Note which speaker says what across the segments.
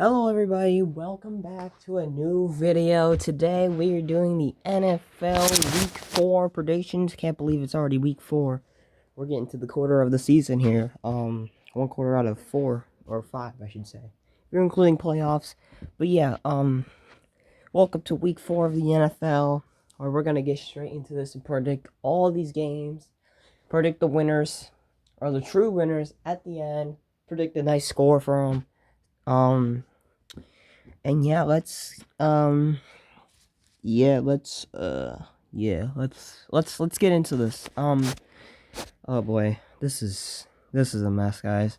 Speaker 1: Hello everybody, welcome back to a new video. Today we are doing the NFL Week 4 predictions. Can't believe it's already Week 4. We're getting to the quarter of the season here. One quarter out of 4, or 5 I should say. If you're including playoffs. But yeah, welcome to Week 4 of the NFL, where we're going to get straight into this and predict all these games. Predict the winners, or the true winners at the end. Predict a nice score for them. And yeah, let's get into this. Oh boy, this is a mess, guys.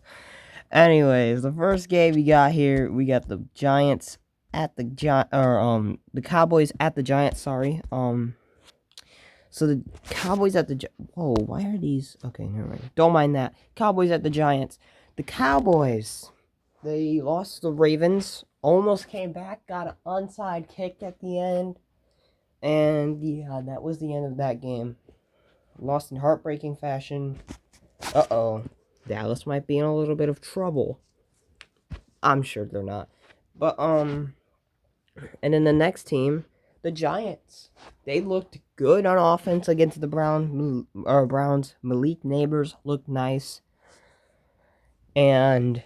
Speaker 1: Anyways, the first game we got here, we got the Giants at the the Cowboys at the Giants, sorry. So the Cowboys at the whoa, why are these? Okay, never mind. Don't mind that. Cowboys at the Giants. The Cowboys, they lost to the Ravens, almost came back, got an onside kick at the end, and yeah, that was the end of that game. Lost in heartbreaking fashion. Uh-oh. Dallas might be in a little bit of trouble. I'm sure they're not. But, and then the next team, the Giants. They looked good on offense against the Browns. Malik Neighbors looked nice. And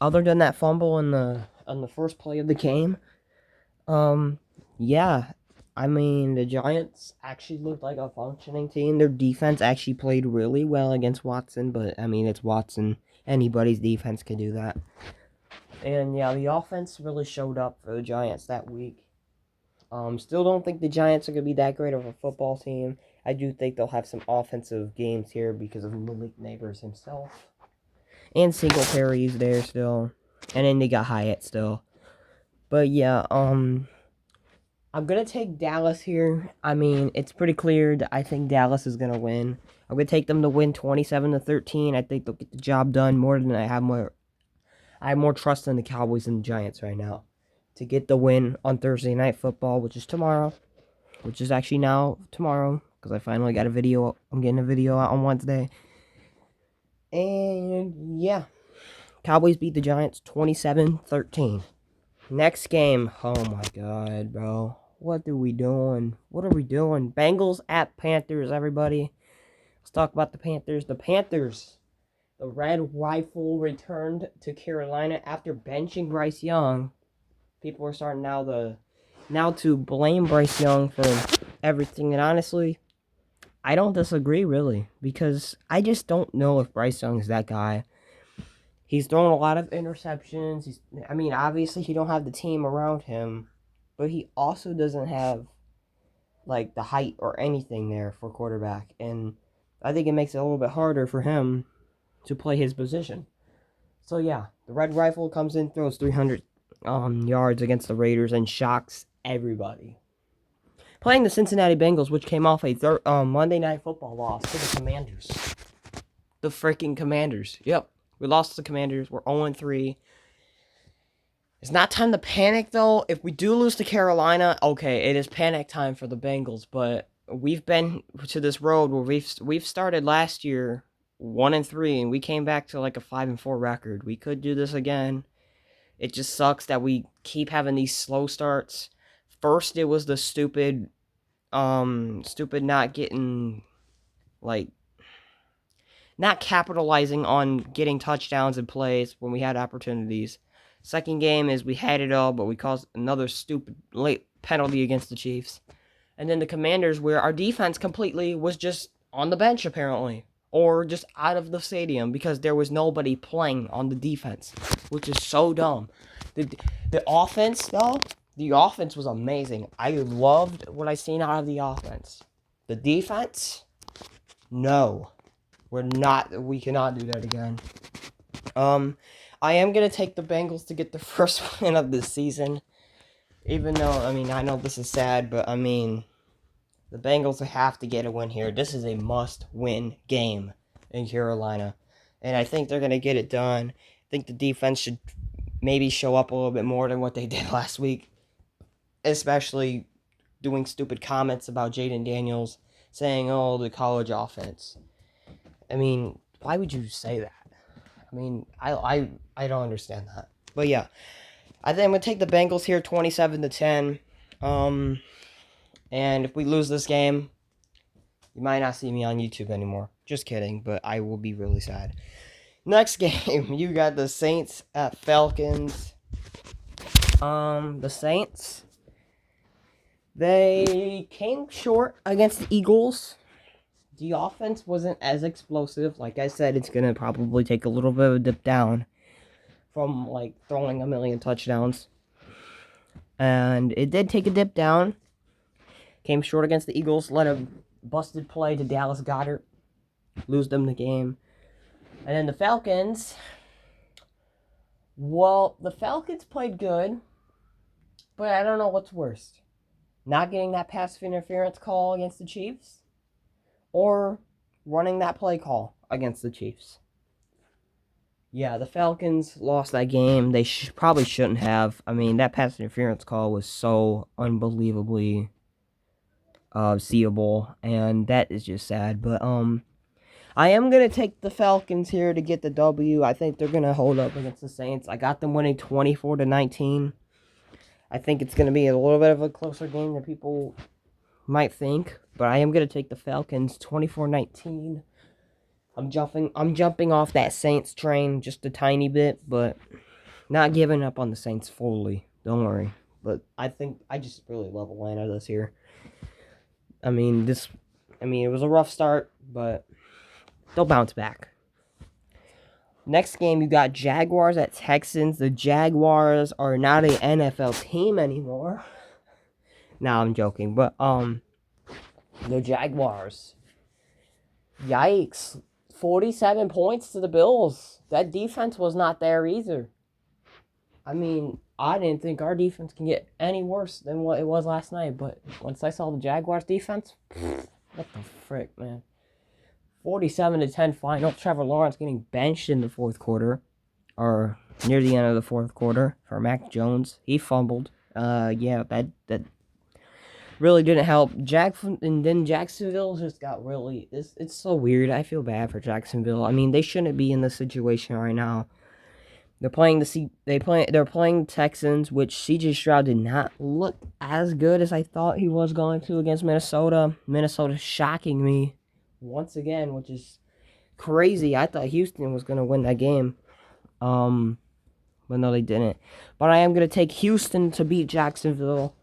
Speaker 1: other than that fumble on the first play of the game, yeah, I mean, the Giants actually looked like a functioning team. Their defense actually played really well against Watson, but I mean, it's Watson. Anybody's defense can do that. And yeah, the offense really showed up for the Giants that week. Still don't think the Giants are going to be that great of a football team. I do think they'll have some offensive games here because of Malik Neighbors himself. And Singletary's there still. And then they got Hyatt still. But yeah, I'm going to take Dallas here. I mean, it's pretty clear that I think Dallas is going to win. I'm going to take them to win 27-13. I think they'll get the job done more than I have more trust in the Cowboys and the Giants right now to get the win on Thursday Night Football, which is tomorrow, which is actually now tomorrow, because I finally got a video. I'm getting a video out on Wednesday. And yeah, Cowboys beat the Giants 27-13. Next game, oh my god, bro. What are we doing? What are we doing? Bengals at Panthers, everybody. Let's talk about the Panthers. The Red Rifle returned to Carolina after benching Bryce Young. People are starting now to blame Bryce Young for everything, and honestly, I don't disagree really, because I just don't know if Bryce Young is that guy. He's thrown a lot of interceptions. Obviously he don't have the team around him, but he also doesn't have like the height or anything there for quarterback, and I think it makes it a little bit harder for him to play his position. So yeah, the Red Rifle comes in, throws 300 yards against the Raiders, and shocks everybody. Playing the Cincinnati Bengals, which came off a Monday Night Football loss to the Commanders. The freaking Commanders. Yep, we lost to the Commanders. We're 0-3. It's not time to panic, though. If we do lose to Carolina, okay, it is panic time for the Bengals. But we've been to this road where we've started last year 1-3, and we came back to like a 5-4 record. We could do this again. It just sucks that we keep having these slow starts. First, it was the stupid not getting, like, not capitalizing on getting touchdowns and plays when we had opportunities. Second game is we had it all, but we caused another stupid late penalty against the Chiefs. And then the Commanders, where our defense completely was just on the bench, apparently. Or just out of the stadium because there was nobody playing on the defense, which is so dumb. The offense, though, the offense was amazing. I loved what I seen out of the offense. The defense, no. We cannot do that again. I am going to take the Bengals to get the first win of the season. Even though, I know this is sad, but, the Bengals have to get a win here. This is a must-win game in Carolina. And I think they're going to get it done. I think the defense should maybe show up a little bit more than what they did last week. Especially doing stupid comments about Jaden Daniels, saying, oh, the college offense. Why would you say that? I don't understand that. But yeah, I think I'm going to take the Bengals here 27-10. And if we lose this game, you might not see me on YouTube anymore. Just kidding, but I will be really sad. Next game, you got the Saints at Falcons. The Saints, they came short against the Eagles. The offense wasn't as explosive. Like I said, it's going to probably take a little bit of a dip down from, like, throwing a million touchdowns. And it did take a dip down. Came short against the Eagles. Let a busted play to Dallas Goedert. Lose them the game. And then the Falcons. Well, the Falcons played good. But I don't know what's worst. Not getting that pass interference call against the Chiefs. Or running that play call against the Chiefs. Yeah, the Falcons lost that game. They probably shouldn't have. I mean, that pass interference call was so unbelievably seeable, and that is just sad. But I am gonna take the Falcons here to get the W. I think they're gonna hold up against the Saints. I got them winning 24-19. I think it's gonna be a little bit of a closer game than people might think, but I am gonna take the Falcons 24-19. I'm jumping off that Saints train just a tiny bit, but not giving up on the Saints fully. Don't worry. But I think I just really love Atlanta this year. I mean, it was a rough start, but they'll bounce back. Next game, you got Jaguars at Texans. The Jaguars are not an NFL team anymore. Nah, I'm joking, but the Jaguars. Yikes. 47 points to the Bills. That defense was not there either. I mean, I didn't think our defense can get any worse than what it was last night, but once I saw the Jaguars defense, what the frick, man. 47-10 final. Trevor Lawrence getting benched in the fourth quarter, or near the end of the fourth quarter for Mac Jones. He fumbled. Yeah, that really didn't help. And then Jacksonville just got really. It's so weird. I feel bad for Jacksonville. I mean, they shouldn't be in this situation right now. They're playing Texans, which C.J. Stroud did not look as good as I thought he was going to against Minnesota. Minnesota shocking me once again, which is crazy. I thought Houston was going to win that game. But no, they didn't. But I am going to take Houston to beat Jacksonville.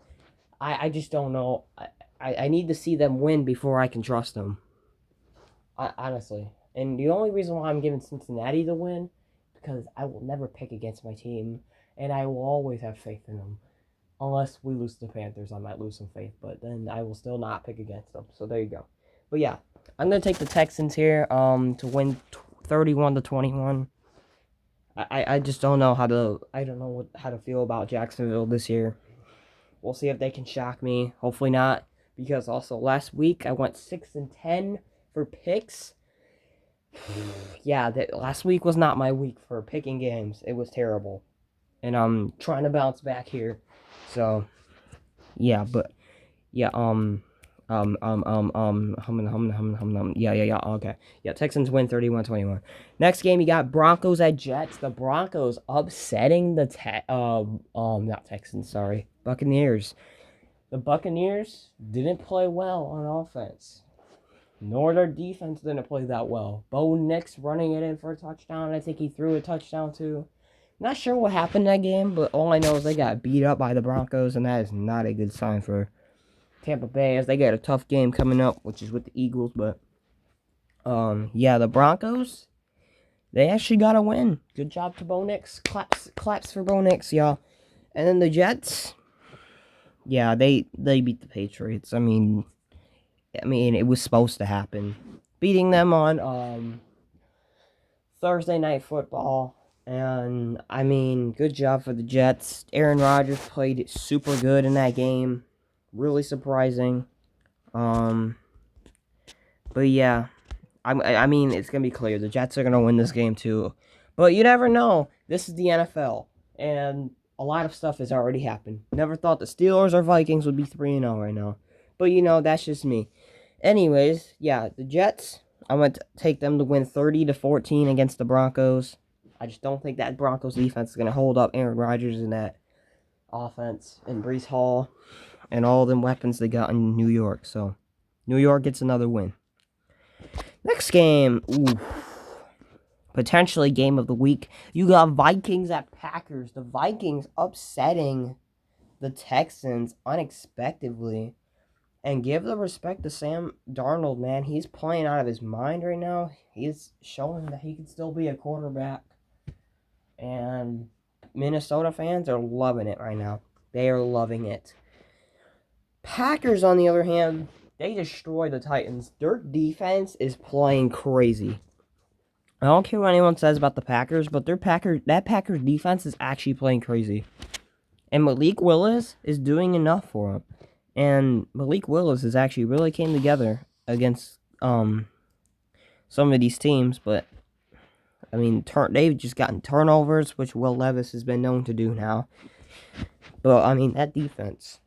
Speaker 1: I just don't know. I need to see them win before I can trust them. Honestly. And the only reason why I'm giving Cincinnati the win, because I will never pick against my team, and I will always have faith in them. Unless we lose to the Panthers, I might lose some faith, but then I will still not pick against them. So there you go. But yeah, I'm going to take the Texans here to win 31-21. I just don't know how to feel about Jacksonville this year. We'll see if they can shock me. Hopefully not, because also last week I went 6-10 for picks. Yeah, last week was not my week for picking games. It was terrible, and I'm trying to bounce back here. So, yeah, but yeah, okay. Yeah, Texans win 31-21. Next game, you got Broncos at Jets. The Broncos upsetting the not Texans, sorry, Buccaneers. The Buccaneers didn't play well on offense. Nor their defense didn't play that well. Bo Nix running it in for a touchdown. I think he threw a touchdown too. Not sure what happened that game, but all I know is they got beat up by the Broncos, and that is not a good sign for Tampa Bay, as they got a tough game coming up, which is with the Eagles. But yeah, the Broncos, they actually got a win. Good job to Bo Nix. Claps for Bo Nix, y'all. And then the Jets, yeah, they beat the Patriots. I mean, it was supposed to happen. Beating them on Thursday Night Football. And, I mean, good job for the Jets. Aaron Rodgers played super good in that game. Really surprising. But, yeah. I mean, it's going to be clear. The Jets are going to win this game, too. But you never know. This is the NFL. And a lot of stuff has already happened. Never thought the Steelers or Vikings would be 3-0 right now. But, that's just me. Anyways, yeah, the Jets, I'm going to take them to win 30-14 against the Broncos. I just don't think that Broncos defense is going to hold up Aaron Rodgers in that offense and Brees Hall and all them weapons they got in New York. So, New York gets another win. Next game, ooh, potentially game of the week. You got Vikings at Packers. The Vikings upsetting the Texans unexpectedly. And give the respect to Sam Darnold, man. He's playing out of his mind right now. He's showing that he can still be a quarterback. And Minnesota fans are loving it right now. They are loving it. Packers, on the other hand, they destroy the Titans. Their defense is playing crazy. I don't care what anyone says about the Packers, but that Packers defense is actually playing crazy. And Malik Willis is doing enough for him. And Malik Willis has actually really came together against some of these teams, but I mean, they've just gotten turnovers, which Will Levis has been known to do now. But I mean, that defense.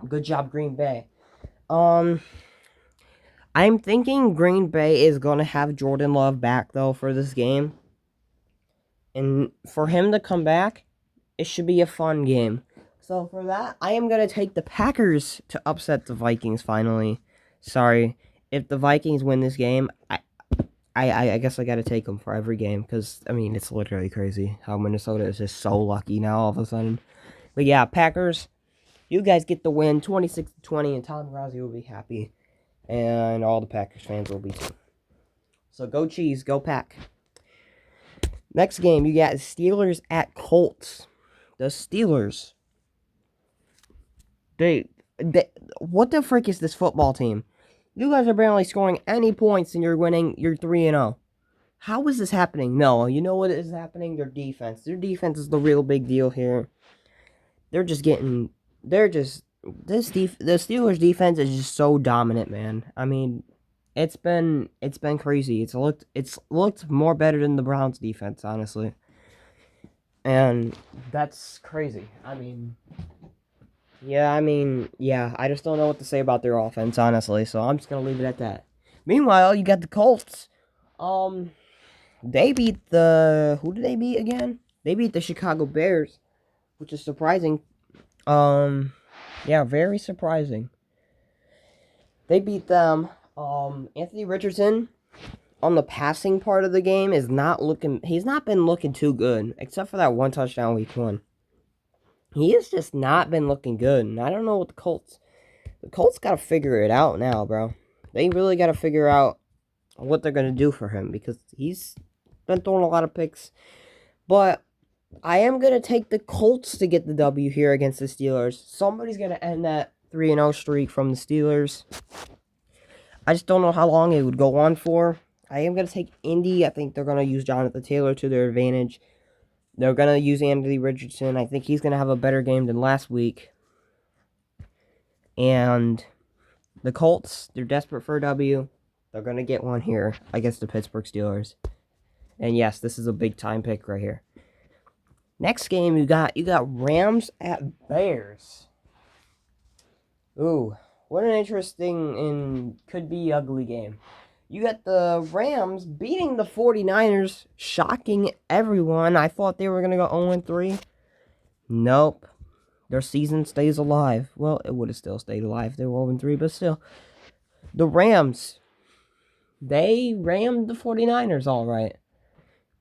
Speaker 1: Good job, Green Bay. I'm thinking Green Bay is gonna have Jordan Love back though for this game, and for him to come back, it should be a fun game. So for that, I am going to take the Packers to upset the Vikings finally. Sorry. If the Vikings win this game, I guess I got to take them for every game. Because, I mean, it's literally crazy how Minnesota is just so lucky now all of a sudden. But yeah, Packers, you guys get the win 26-20. And Tom Brady will be happy. And all the Packers fans will be too. So go Cheese, go Pack. Next game, you got Steelers at Colts. The Steelers. They, what the frick is this football team? You guys are barely scoring any points and you're winning. You're 3-0. How is this happening? No, you know what is happening? Their defense. Their defense is the real big deal here. The Steelers defense is just so dominant, man. I mean, it's been crazy. It's looked more better than the Browns defense, honestly. And that's crazy. I just don't know what to say about their offense, honestly, so I'm just going to leave it at that. Meanwhile, you got the Colts. They beat who did they beat again? They beat the Chicago Bears, which is surprising. Very surprising. They beat them. Anthony Richardson, on the passing part of the game, he's not been looking too good, except for that one touchdown week 1. He has just not been looking good, and I don't know what the Colts got to figure it out now, bro. They really got to figure out what they're going to do for him, because he's been throwing a lot of picks. But I am going to take the Colts to get the W here against the Steelers. Somebody's going to end that 3-0 streak from the Steelers. I just don't know how long it would go on for. I am going to take Indy. I think they're going to use Jonathan Taylor to their advantage. They're going to use Anthony Richardson. I think he's going to have a better game than last week. And the Colts, they're desperate for a W. They're going to get one here against the Pittsburgh Steelers. And yes, this is a big time pick right here. Next game, you got Rams at Bears. Ooh, what an interesting and could be ugly game. You got the Rams beating the 49ers, shocking everyone. I thought they were going to go 0-3. Nope. Their season stays alive. Well, it would have still stayed alive if they were 0-3, but still. The Rams, they rammed the 49ers all right.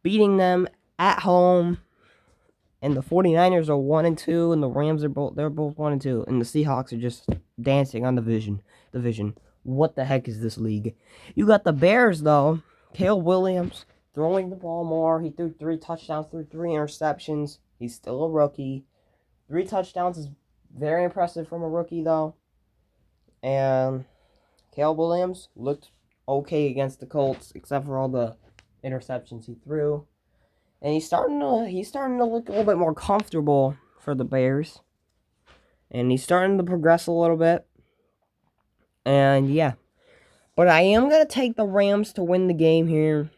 Speaker 1: Beating them at home. And the 49ers are 1-2, and the Rams they're both 1-2. And the Seahawks are just dancing on the division. What the heck is this league? You got the Bears, though. Caleb Williams throwing the ball more. He threw 3 touchdowns, threw 3 interceptions. He's still a rookie. 3 touchdowns is very impressive from a rookie, though. And Caleb Williams looked okay against the Colts, except for all the interceptions he threw. And he's starting to look a little bit more comfortable for the Bears. And he's starting to progress a little bit. And yeah. But I am going to take the Rams to win the game here.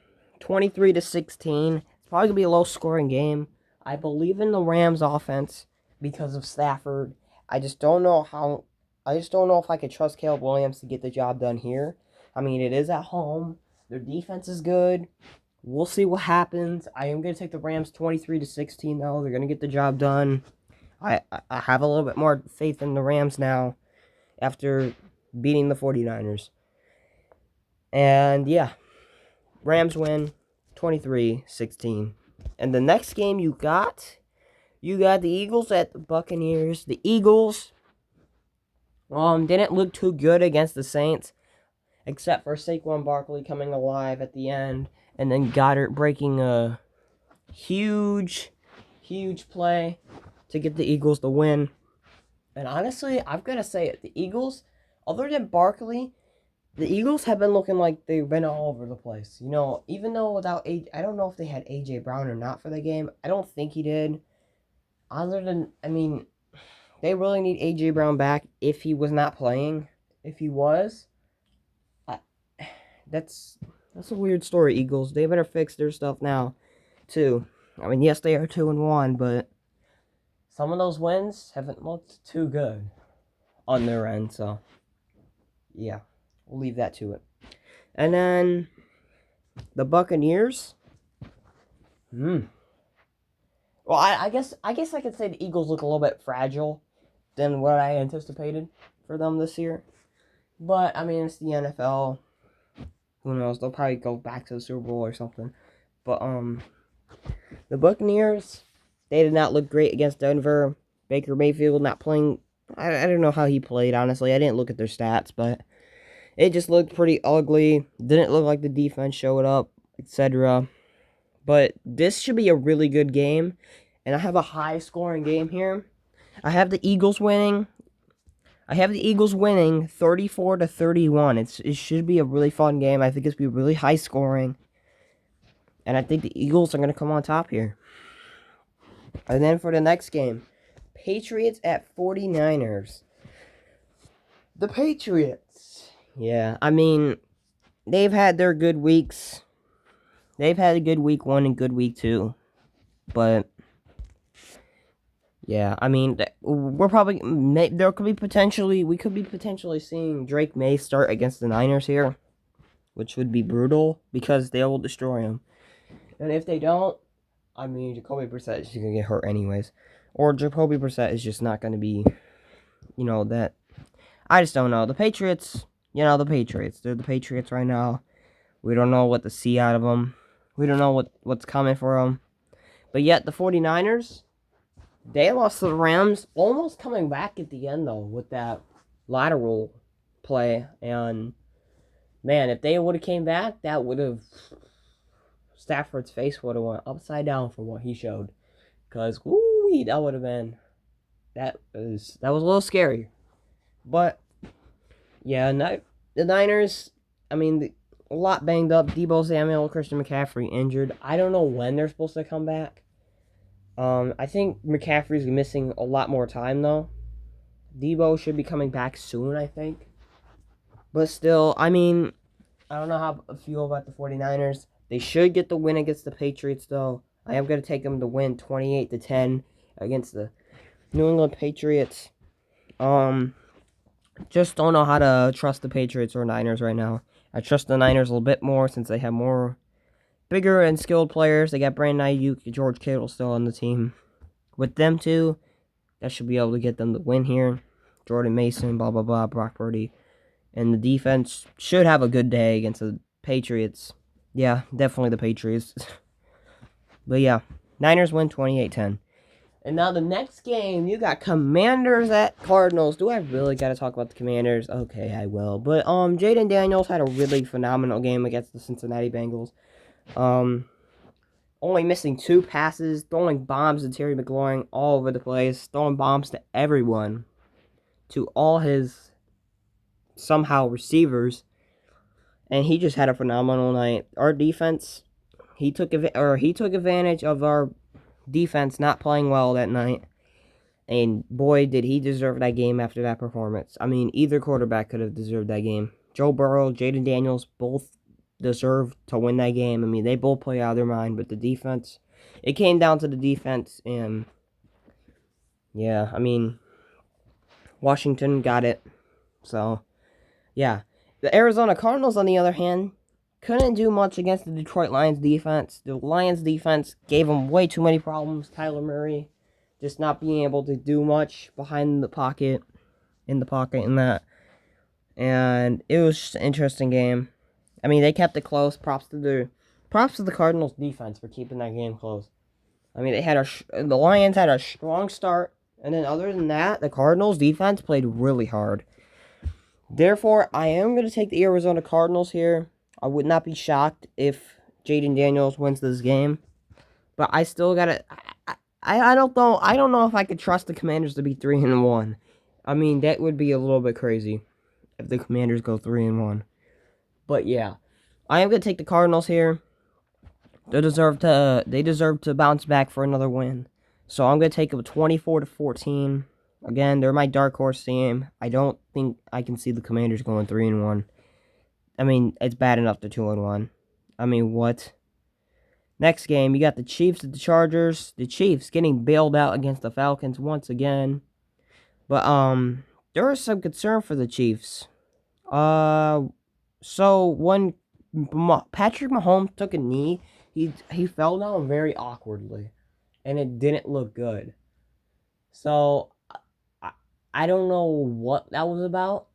Speaker 1: 23-16. It's probably going to be a low scoring game. I believe in the Rams offense because of Stafford. I just don't know if I could trust Caleb Williams to get the job done here. I mean, it is at home. Their defense is good. We'll see what happens. I am going to take the Rams 23-16, though. They're going to get the job done. I have a little bit more faith in the Rams now after beating the 49ers. And, yeah, Rams win 23-16. And the next game you got the Eagles at the Buccaneers. The Eagles didn't look too good against the Saints, except for Saquon Barkley coming alive at the end, and then Goddard breaking a huge play to get the Eagles the win. And honestly, I've got to say it, the Eagles, other than Barkley, the Eagles have been looking like they've been all over the place. You know, even though without I don't know if they had A.J. Brown or not for the game. I don't think he did. They really need A.J. Brown back if he was not playing. If he was, that's a weird story, Eagles. They better fix their stuff now, too. I mean, yes, they are 2-1, but some of those wins haven't looked too good on their end, so yeah, we'll leave that to it. And then the Buccaneers. Well, I guess I could say the Eagles look a little bit fragile than what I anticipated for them this year. But I mean, it's the NFL. Who knows? They'll probably go back to the Super Bowl or something. But the Buccaneers, they did not look great against Denver. Baker Mayfield not playing. I don't know how he played, honestly. I didn't look at their stats, but it just looked pretty ugly. Didn't look like the defense showed up, etc. But this should be a really good game. And I have a high-scoring game here. I have the Eagles winning 34-31. It should be a really fun game. I think it's going to be really high-scoring. And I think the Eagles are going to come on top here. And then for the next game, Patriots at 49ers. The Patriots. Yeah, I mean, they've had their good weeks. They've had a good week 1 and good week 2. But yeah, I mean, we could be potentially seeing Drake May start against the Niners here, which would be brutal because they will destroy him. And if they don't, I mean, Jacoby Brissett is going to get hurt anyways. Or Jacoby Brissett is just not going to be, that. I just don't know. The Patriots, They're the Patriots right now. We don't know what to see out of them. We don't know what's coming for them. But yet, the 49ers, they lost to the Rams, almost coming back at the end, though, with that lateral play. And, man, if they would have came back, that would have... Stafford's face would have went upside down from what he showed. Because, woo-wee, that would have been... That was a little scary. But, yeah, the Niners, I mean, a lot banged up. Deebo Samuel, Christian McCaffrey injured. I don't know when they're supposed to come back. I think McCaffrey's missing a lot more time, though. Deebo should be coming back soon, I think. But still, I mean, I don't know how I feel about the 49ers. They should get the win against the Patriots, though. I am going to take them to win 28-10 against the New England Patriots. Just don't know how to trust the Patriots or Niners right now. I trust the Niners a little bit more since they have more bigger and skilled players. They got Brandon Ayuk, George Kittle still on the team. With them two, that should be able to get them the win here. Jordan Mason, blah, blah, blah, Brock Purdy. And the defense should have a good day against the Patriots. Yeah, definitely the Patriots. But yeah, Niners win 28-10. And now the next game, you got Commanders at Cardinals. Do I really got to talk about the Commanders? Okay, I will. But Jaden Daniels had a really phenomenal game against the Cincinnati Bengals. Only missing 2 passes, throwing bombs to Terry McLaurin all over the place, throwing bombs to everyone, to all his somehow receivers, and he just had a phenomenal night. Our defense, he took advantage of our defense not playing well that night, and boy, did he deserve that game after that performance. I mean, either quarterback could have deserved that game. Joe Burrow, Jaden Daniels, both deserved to win that game. I mean, they both play out of their mind, but the defense, it came down to the defense, and yeah, I mean, Washington got it. So, yeah. The Arizona Cardinals, on the other hand, couldn't do much against the Detroit Lions defense. The Lions defense gave them way too many problems. Kyler Murray just not being able to do much behind the pocket, in the pocket, and that. And it was just an interesting game. I mean, they kept it close. Props to the Cardinals defense for keeping that game close. I mean, the Lions had a strong start, and then other than that, the Cardinals defense played really hard. Therefore, I am going to take the Arizona Cardinals here. I would not be shocked if Jaden Daniels wins this game, but I still gotta. I don't know. I don't know if I could trust the Commanders to be 3-1. I mean, that would be a little bit crazy if the Commanders go 3-1. But yeah, I am gonna take the Cardinals here. They deserve to bounce back for another win. So I'm gonna take them 24-14. Again, they're my dark horse team. I don't think I can see the Commanders going 3-1. I mean, it's bad enough they're 2-1. I mean, what? Next game, you got the Chiefs at the Chargers. The Chiefs getting bailed out against the Falcons once again. But there is some concern for the Chiefs. So when Patrick Mahomes took a knee, he fell down very awkwardly, and it didn't look good. So I don't know what that was about,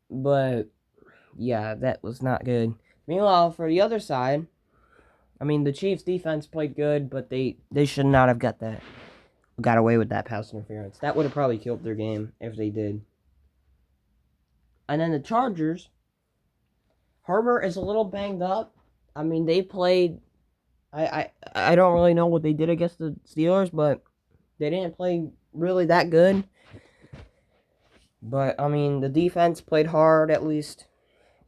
Speaker 1: but yeah, that was not good. Meanwhile, for the other side, I mean, the Chiefs defense played good, but they should not have got away with that pass interference. That would have probably killed their game if they did. And then the Chargers, Herbert is a little banged up. I mean, they played. I don't really know what they did against the Steelers, but they didn't play really that good. But I mean, the defense played hard at least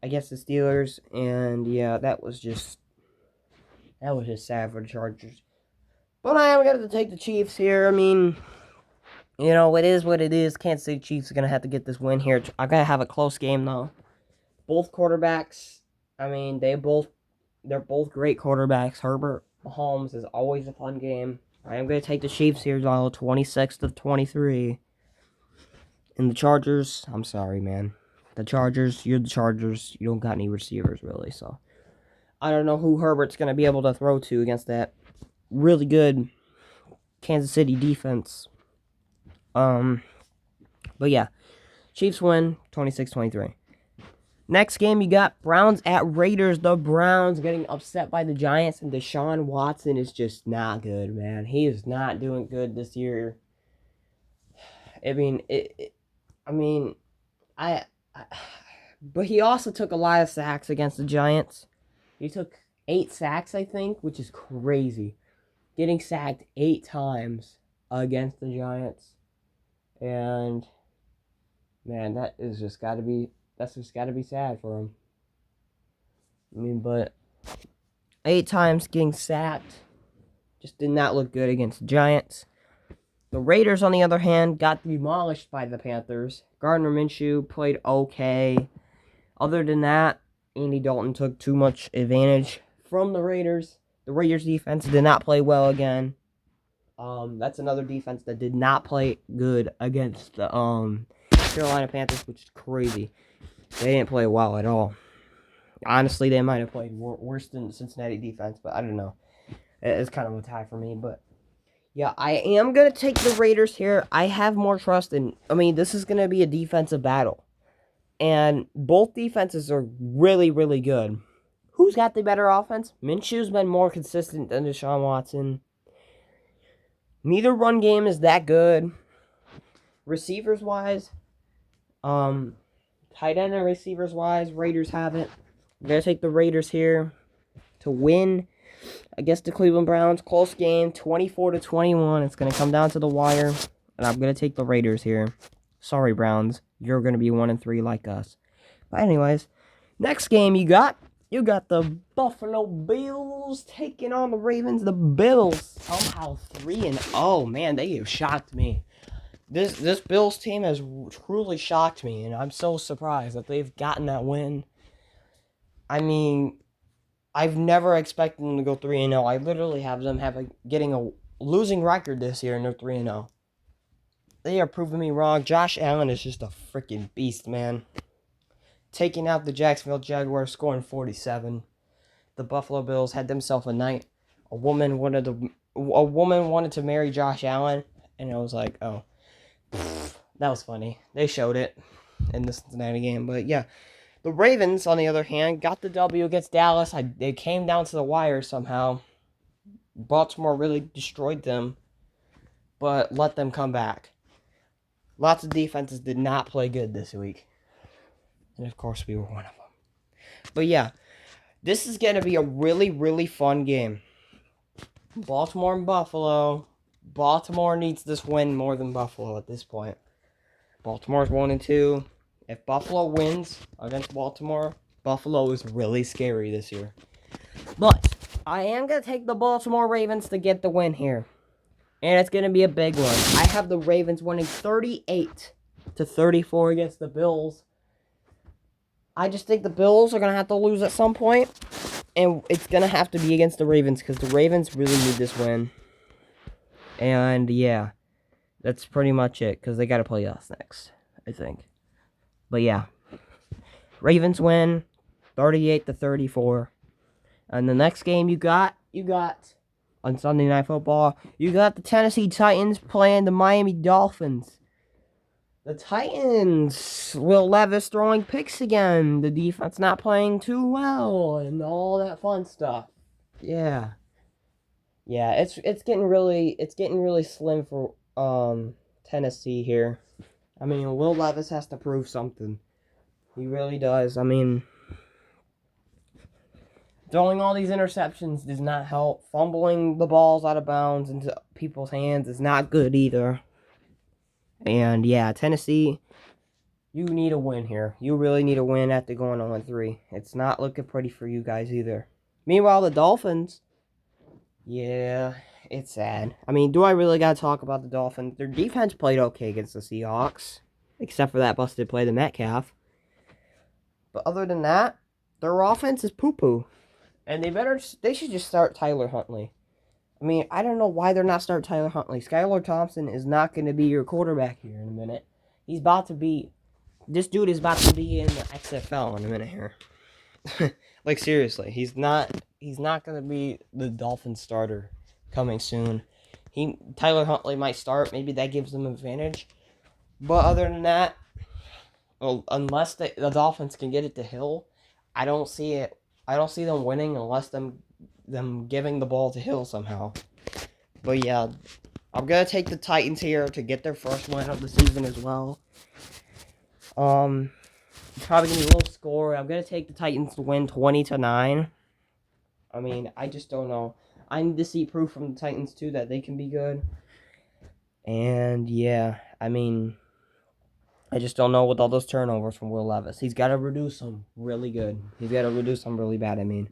Speaker 1: against the Steelers, and yeah, that was just sad for the Chargers. But I am going to take the Chiefs here. I mean, you know, it is what it is. Kansas City Chiefs are going to have to get this win here. I got to have a close game, though. Both quarterbacks, I mean, they're both great quarterbacks. Herbert, Mahomes is always a fun game. I am going to take the Chiefs here, though, 26-23. And the Chargers, I'm sorry, man. The Chargers, you're the Chargers. You don't got any receivers, really, so. I don't know who Herbert's going to be able to throw to against that really good Kansas City defense. But yeah, Chiefs win 26-23. Next game, you got Browns at Raiders. The Browns getting upset by the Giants, and Deshaun Watson is just not good, man. He is not doing good this year. I mean, but he also took a lot of sacks against the Giants. He took 8 sacks, I think, which is crazy. Getting sacked 8 times against the Giants. And, man, that's just got to be sad for him. I mean, but 8 times getting sacked just did not look good against the Giants. The Raiders, on the other hand, got demolished by the Panthers. Gardner Minshew played okay. Other than that, Andy Dalton took too much advantage from the Raiders. The Raiders defense did not play well again. That's another defense that did not play good against the Carolina Panthers, which is crazy. They didn't play well at all. Honestly, they might have played worse than the Cincinnati defense, but I don't know. It's kind of a tie for me, but yeah, I am going to take the Raiders here. I have more trust in, this is going to be a defensive battle. And both defenses are really, really good. Who's got the better offense? Minshew's been more consistent than Deshaun Watson. Neither run game is that good. Receivers-wise, tight end and receivers-wise, Raiders have it. I'm going to take the Raiders here to win against the Cleveland Browns. Close game, 24-21. It's going to come down to the wire, and I'm going to take the Raiders here. Sorry, Browns. You're going to be 1-3 like us. But anyways, next game you got the Buffalo Bills taking on the Ravens. The Bills somehow 3-0. Man, they have shocked me. This Bills team has truly shocked me, and I'm so surprised that they've gotten that win. I mean, I've never expected them to go 3-0. I literally have them getting a losing record this year, and they're 3-0. They are proving me wrong. Josh Allen is just a freaking beast, man. taking out the Jacksonville Jaguars, scoring 47. The Buffalo Bills had themselves a night. A woman wanted to marry Josh Allen, and I was like, oh, that was funny. They showed it in the Cincinnati game, but yeah. The Ravens, on the other hand, got the W against Dallas. They came down to the wire somehow. Baltimore really destroyed them, but let them come back. Lots of defenses did not play good this week. And of course, we were one of them. But yeah, this is going to be a really, really fun game. Baltimore and Buffalo. Baltimore needs this win more than Buffalo at this point. Baltimore's 1-2. If Buffalo wins against Baltimore, Buffalo is really scary this year. But I am going to take the Baltimore Ravens to get the win here. And it's going to be a big one. I have the Ravens winning 38-34 against the Bills. I just think the Bills are going to have to lose at some point. And it's going to have to be against the Ravens because the Ravens really need this win. And yeah, that's pretty much it because they got to play us next, I think. But yeah, Ravens win 38-34. And the next game you got on Sunday Night Football, you got the Tennessee Titans playing the Miami Dolphins. The Titans, Will Levis throwing picks again. The defense not playing too well and all that fun stuff. Yeah. Yeah, it's getting really slim for Tennessee here. I mean, Will Levis has to prove something. He really does. I mean, throwing all these interceptions does not help. Fumbling the balls out of bounds into people's hands is not good either. And yeah, Tennessee, you need a win here. You really need a win after going 0-3. It's not looking pretty for you guys either. Meanwhile, the Dolphins, yeah, it's sad. I mean, do I really got to talk about the Dolphins? Their defense played okay against the Seahawks, except for that busted play to Metcalf. But other than that, their offense is poo-poo. And they should just start Tyler Huntley. I mean, I don't know why they're not starting Tyler Huntley. Skylar Thompson is not going to be your quarterback here in a minute. This dude is about to be in the XFL in a minute here. Like, seriously, he's not going to be the Dolphins starter coming soon. Tyler Huntley might start. Maybe that gives them an advantage. But other than that, unless the Dolphins can get it to Hill, I don't see it. I don't see them winning unless them giving the ball to Hill somehow. But yeah, I'm going to take the Titans here to get their first win of the season as well. It's probably going to be a low score. I'm going to take the Titans to win 20-9. I mean, I just don't know. I need to see proof from the Titans too that they can be good. And yeah, I mean, I just don't know with all those turnovers from Will Levis. He's got to reduce them really good. He's got to reduce them really bad, I mean.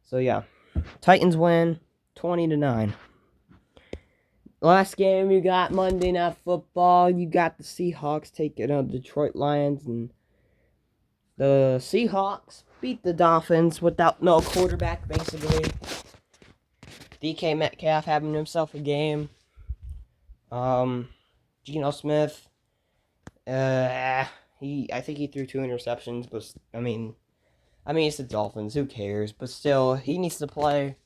Speaker 1: So yeah, Titans win 20-9. Last game, you got Monday Night Football. You got the Seahawks taking on Detroit Lions. And the Seahawks beat the Dolphins without no quarterback, basically. DK Metcalf having himself a game. Geno Smith. I think he threw 2 interceptions, but I mean, it's the Dolphins. Who cares? But still, he needs to play.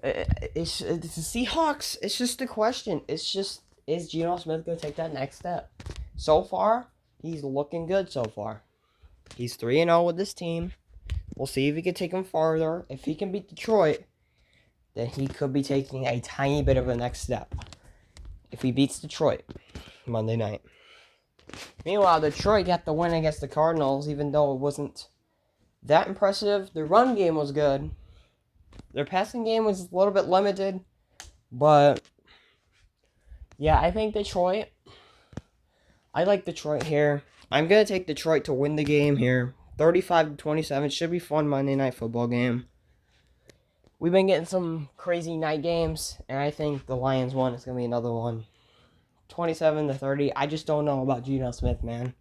Speaker 1: It's the Seahawks. It's just a question. It's just, is Geno Smith going to take that next step? So far, he's looking good so far. He's 3-0 with this team. We'll see if he can take him farther. If he can beat Detroit, then he could be taking a tiny bit of a next step. If he beats Detroit Monday night. Meanwhile, Detroit got the win against the Cardinals, even though it wasn't that impressive. Their run game was good. Their passing game was a little bit limited. But, yeah, I think Detroit. I like Detroit here. I'm going to take Detroit to win the game here. 35-27. Should be fun Monday Night Football game. We've been getting some crazy night games, and I think the Lions one is going to be another one. 27-30. I just don't know about Geno Smith, man.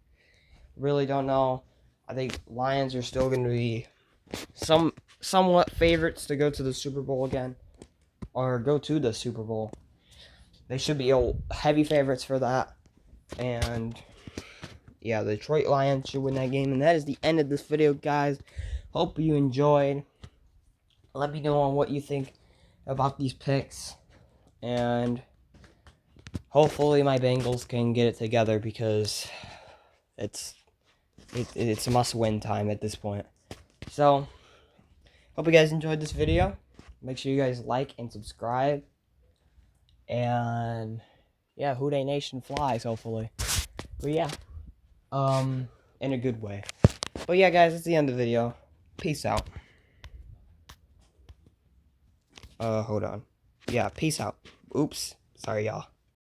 Speaker 1: Really don't know. I think Lions are still going to be somewhat favorites to go to the Super Bowl again. Or go to the Super Bowl. They should be heavy favorites for that. And yeah, the Detroit Lions should win that game. And that is the end of this video, guys. Hope you enjoyed. Let me know on what you think about these picks. And hopefully my Bengals can get it together, because it's a must-win time at this point. So, hope you guys enjoyed this video. Make sure you guys like and subscribe. And yeah, Who Dey Nation flies, hopefully. But yeah, in a good way. But yeah, guys, that's the end of the video. Peace out. Hold on. Yeah, peace out. Oops. Sorry, y'all.